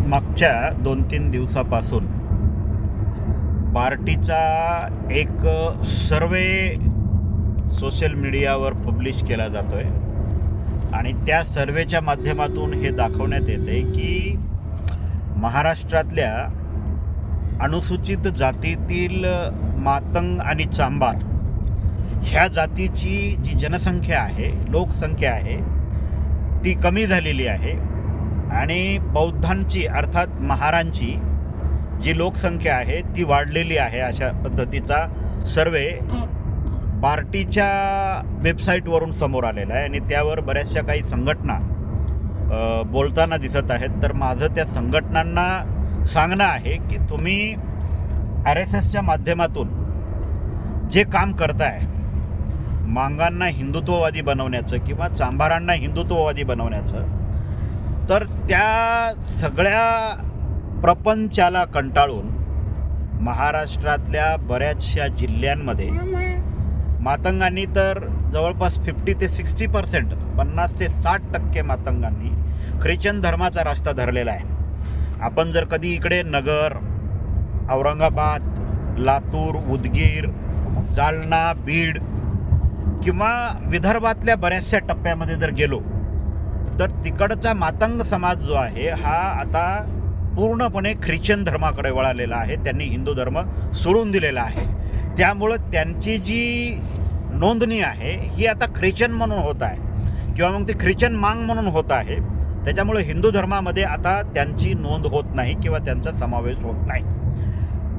मागच्या 2-3 दिवसापासून पार्टीचा एक सर्वे सोशल मीडियावर पब्लिश केला जातो आहे आणि त्या सर्वेच्या माध्यमातून हे दाखवण्यात येते की महाराष्ट्रातल्या अनुसूचित जातीतील मातंग आणि चांभार ह्या जातीची जी जनसंख्या आहे, लोकसंख्या आहे, ती कमी झालेली आहे आणि बौद्धांची अर्थात महारांची जी लोकसंख्या आहे ती वाढलेली आहे. अशा पद्धतीचा सर्वे पार्टीच्या वेबसाईटवरून समोर आलेला आहे आणि त्यावर बऱ्याचशा काही संघटना बोलताना दिसत आहेत. तर माझं त्या संघटनांना सांगणं आहे की तुम्ही RSSच्या माध्यमातून जे काम करताय, मांगांना हिंदुत्ववादी बनवण्याचं किंवा चांभारांना हिंदुत्ववादी बनवण्याचं, तर त्या सगळ्या प्रपंचाला कंटाळून महाराष्ट्रातल्या बऱ्याचशा जिल्ह्यांमध्ये मातंगांनी तर जवळपास 50 ते 60%, 50 ते 60% मातंगांनी ख्रिश्चन धर्माचा रस्ता धरलेला आहे. आपण जर कधी इकडे नगर, औरंगाबाद, लातूर, उदगीर, जालना, बीड किंवा विदर्भातल्या बऱ्याचशा टप्प्यामध्ये जर गेलो तर तिकडचा मातंग समाज जो आहे हा आता पूर्णपणे ख्रिश्चन धर्माकडे वळालेला आहे. त्यांनी हिंदू धर्म सोडून दिलेला आहे. त्यामुळं त्यांची जी नोंदणी आहे ही आता ख्रिश्चन म्हणून होत आहे किंवा मग ती ख्रिश्चन मांग म्हणून होत आहे. त्याच्यामुळे हिंदू धर्मामध्ये आता त्यांची नोंद होत नाही किंवा त्यांचा समावेश होत नाही.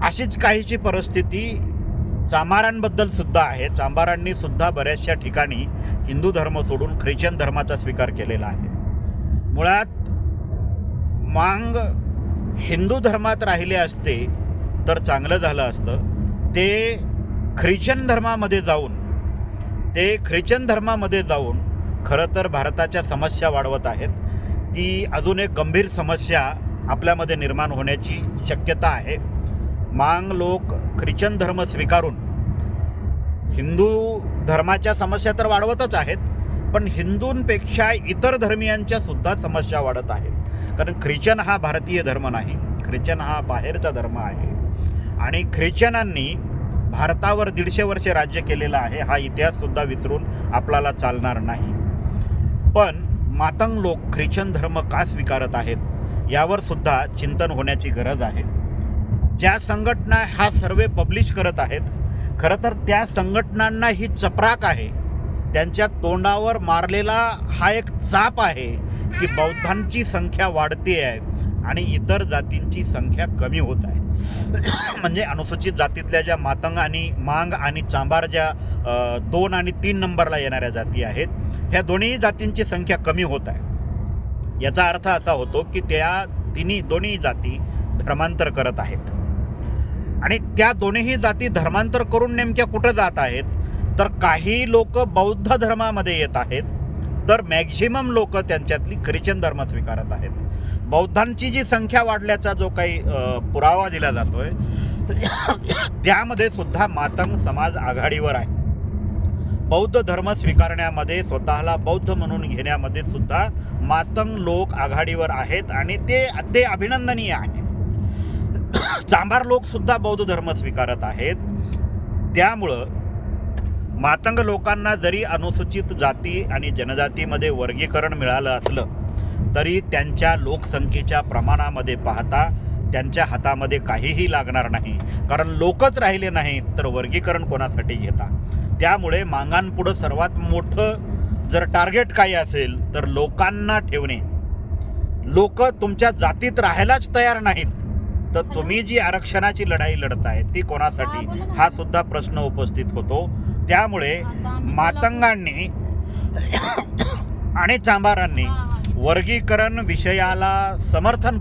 अशीच काहीची परिस्थिती चांभारांबद्दल सुद्धा आहे. चांभारांनी सुद्धा बऱ्याचशा ठिकाणी हिंदू धर्म सोडून ख्रिश्चन धर्माचा स्वीकार केलेला आहे. मुळात मांग हिंदू धर्मात राहिले असते तर चांगलं झालं असतं. ते ख्रिश्चन धर्मामध्ये जाऊन खरं तर भारताच्या समस्या वाढवत आहेत. ती अजून एक गंभीर समस्या आपल्यामध्ये निर्माण होण्याची शक्यता आहे. मांग लोक ख्रिश्चन धर्म स्वीकारून हिंदू धर्माच्या समस्या तर वाढवतच आहेत, पण हिंदूंपेक्षा इतर धर्मियांच्या सुद्धा समस्या वाढत आहेत. कारण ख्रिश्चन हा भारतीय धर्म नाही, ख्रिश्चन हा बाहेरचा धर्म आहे आणि ख्रिश्चनांनी भारतावर 150 वर्षे राज्य केलेलं आहे. हा इतिहाससुद्धा विसरून आपल्याला चालणार नाही. पण मातंग लोक ख्रिश्चन धर्म का स्वीकारत आहेत यावर सुद्धा चिंतन होण्याची गरज आहे. ज्या संघटना हा सर्वे पब्लिश करत आहेत, खरं तर त्या संघटनांना ही चपराक आहे. त्यांच्या तोंडावर मारलेला हा एक चाप आहे की बौद्धांची संख्या वाढते आहे आणि इतर जातींची संख्या कमी होत आहे. म्हणजे अनुसूचित जातीतल्या ज्या मातंग आणि मांग आणि चांभार ज्या 2 आणि 3 नंबरला येणाऱ्या जाती आहेत, ह्या दोन्ही जातींची संख्या कमी होत आहे. याचा अर्थ असा होतो की त्या दोन्ही जाती धर्मांतर करत आहेत आणि त्या दोन्ही जाती धर्मांतर करून नेमक्या कुठं जात आहेत, तर काही लोक बौद्ध धर्मामध्ये येत आहेत, तर मॅक्झिमम लोक त्यांच्यातली ख्रिश्चन धर्म स्वीकारत आहेत. बौद्धांची जी संख्या वाढल्याचा जो काही पुरावा दिला जातोय त्यामध्ये सुद्धा मातंग समाज आघाडीवर आहे. बौद्ध धर्म स्वीकारण्यामध्ये, स्वतःला बौद्ध म्हणून घेण्यामध्ये सुद्धा मातंग लोक आघाडीवर आहेत आणि ते अभिनंदनीय आहे. चांभार लोक सुद्धा बौद्ध धर्म स्वीकारत आहेत. त्यामुळं मातंग लोकांना जरी अनुसूचित जाती आणि जनजातीमध्ये वर्गीकरण मिळालं असलं तरी त्यांच्या लोकसंख्येच्या प्रमाणामध्ये पाहता त्यांच्या हातामध्ये काहीही लागणार नाही. कारण लोकच राहिले नाहीत तर वर्गीकरण कोणासाठी घेता. त्यामुळे मांगांपुढं सर्वात मोठं जर टार्गेट काही असेल तर लोकांना ठेवणे. लोक तुमच्या जातीत राहायलाच तयार नाहीत, तर तुम्ही जी आरक्षणाची लढाई लढताय ती कोणासाठी, हा सुद्धा प्रश्न उपस्थित होतो. त्यामुळे मातंगांनी आणि चांभारांनी वर्गीकरण विषयाला समर्थन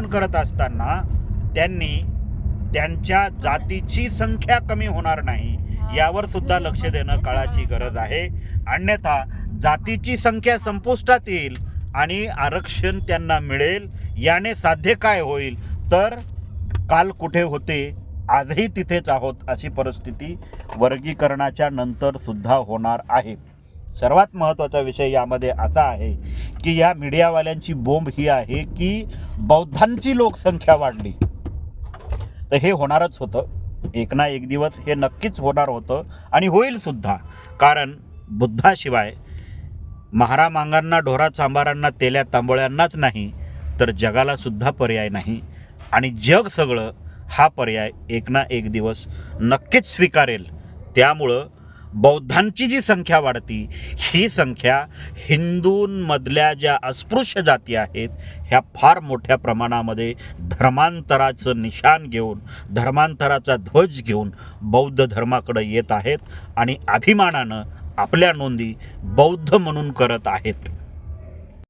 करत असताना त्यांनी त्यांच्या जातीची संख्या कमी होणार नाही यावर सुद्धा लक्ष देणं काळाची गरज आहे. अन्यथा जातीची संख्या संपुष्टात येईल आणि आरक्षण त्यांना मिळेल. याने साध्य काय होईल, तर काल कुठे होते आजही तिथेच आहोत अशी परिस्थिती वर्गीकरणाच्या नंतर सुद्धा होणार आहे. सर्वात महत्त्वाचा विषय यामध्ये असा आहे की या मीडियावाल्यांची बोंब ही आहे की बौद्धांची लोकसंख्या वाढली. तर हे होणारच होतं, एक ना एक दिवस हे नक्कीच होणार होतं आणि होईलसुद्धा. कारण बुद्धाशिवाय महारामांगांना, ढोरा चांबारांना, तेल्या तांबोळ्यांनाच नाही तर जगालासुद्धा पर्याय नाही. आणि जग सगळं हा पर्याय एक ना एक दिवस नक्कीच स्वीकारेल. त्यामुळं बौद्धांची जी संख्या वाढती, ही संख्या हिंदूंमधल्या ज्या अस्पृश्य जाती आहेत ह्या फार मोठ्या प्रमाणामध्ये धर्मांतराचं निशाण घेऊन, धर्मांतराचा ध्वज घेऊन बौद्ध धर्माकडे येत आहेत आणि अभिमानानं आपल्या नोंदी बौद्ध म्हणून करत आहेत.